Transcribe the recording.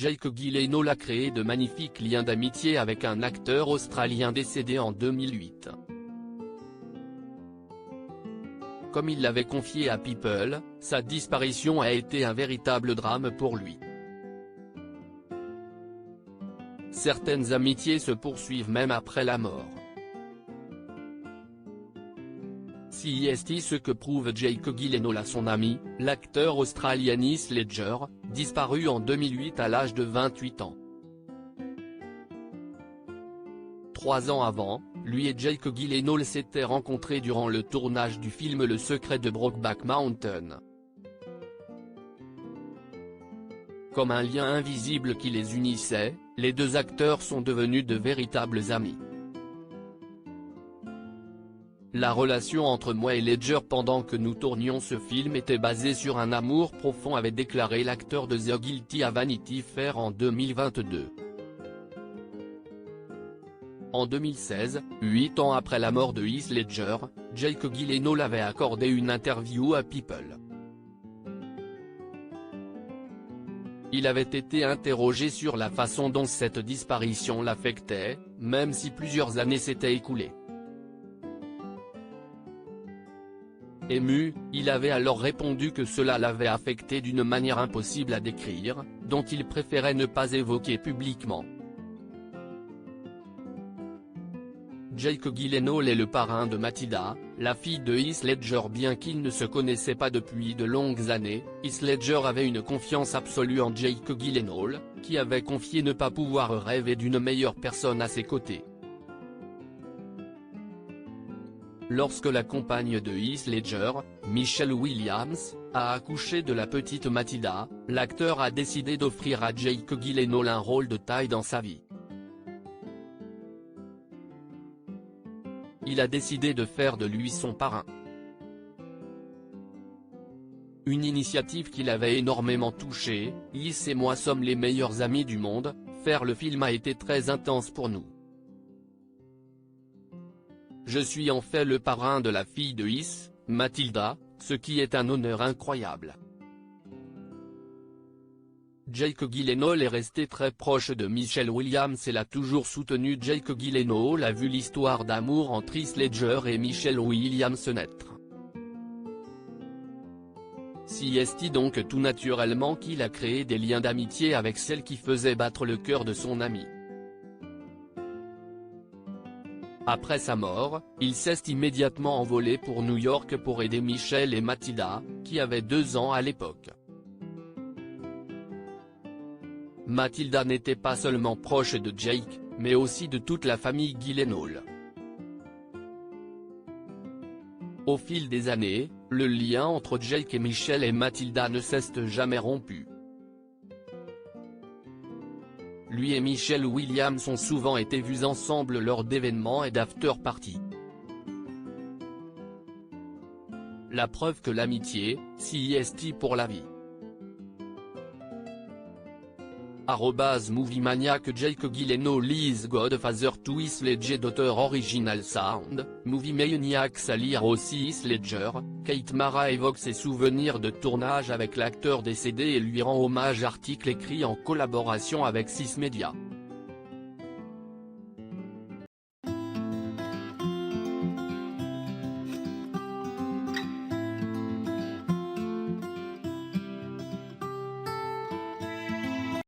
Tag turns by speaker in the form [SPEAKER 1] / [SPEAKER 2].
[SPEAKER 1] Jake Gyllenhaal a créé de magnifiques liens d'amitié avec un acteur australien décédé en 2008. Comme il l'avait confié à People, sa disparition a été un véritable drame pour lui. Certaines amitiés se poursuivent même après la mort. C'est ce que prouve Jake Gyllenhaal à son ami, l'acteur australien Heath Ledger, disparu en 2008 à l'âge de 28 ans. 3 ans avant, lui et Jake Gyllenhaal s'étaient rencontrés durant le tournage du film Le secret de Brokeback Mountain. Comme un lien invisible qui les unissait, les deux acteurs sont devenus de véritables amis. La relation entre moi et Ledger pendant que nous tournions ce film était basée sur un amour profond, avait déclaré l'acteur de The Guilty à Vanity Fair en 2022. En 2016, 8 ans après la mort de Heath Ledger, Jake Gyllenhaal avait accordé une interview à People. Il avait été interrogé sur la façon dont cette disparition l'affectait, même si plusieurs années s'étaient écoulées. Ému, il avait alors répondu que cela l'avait affecté d'une manière impossible à décrire, dont il préférait ne pas évoquer publiquement. Jake Gyllenhaal est le parrain de Matilda, la fille de Heath Ledger. Bien qu'ils ne se connaissaient pas depuis de longues années, Heath Ledger avait une confiance absolue en Jake Gyllenhaal, qui avait confié ne pas pouvoir rêver d'une meilleure personne à ses côtés. Lorsque la compagne de Heath Ledger, Michelle Williams, a accouché de la petite Matilda, l'acteur a décidé d'offrir à Jake Gyllenhaal un rôle de taille dans sa vie. Il a décidé de faire de lui son parrain. Une initiative qui l'avait énormément touché. Heath et moi sommes les meilleurs amis du monde, faire le film a été très intense pour nous. Je suis en fait le parrain de la fille de Heath, Matilda, ce qui est un honneur incroyable. Jake Gyllenhaal est resté très proche de Michelle Williams et l'a toujours soutenu. Jake Gyllenhaal a vu l'histoire d'amour entre Heath Ledger et Michelle Williams naître. C'est donc tout naturellement qu'il a créé des liens d'amitié avec celle qui faisait battre le cœur de son ami. Après sa mort, il s'est immédiatement envolé pour New York pour aider Michelle et Matilda, qui avaient 2 ans à l'époque. Matilda n'était pas seulement proche de Jake, mais aussi de toute la famille Gyllenhaal. Au fil des années, le lien entre Jake et Michelle et Matilda ne s'est jamais rompu. Lui et Michelle Williams ont souvent été vus ensemble lors d'événements et d'after-parties. La preuve que l'amitié, c'est pour la vie. @moviemaniac. Jake Gyllenhaal is godfather to Heath Ledger daughter original sound. Moviemaniac. À lire aussi Heath Ledger, Kate Mara évoque ses souvenirs de tournage avec l'acteur décédé et lui rend hommage. Article écrit en collaboration avec 6 Media.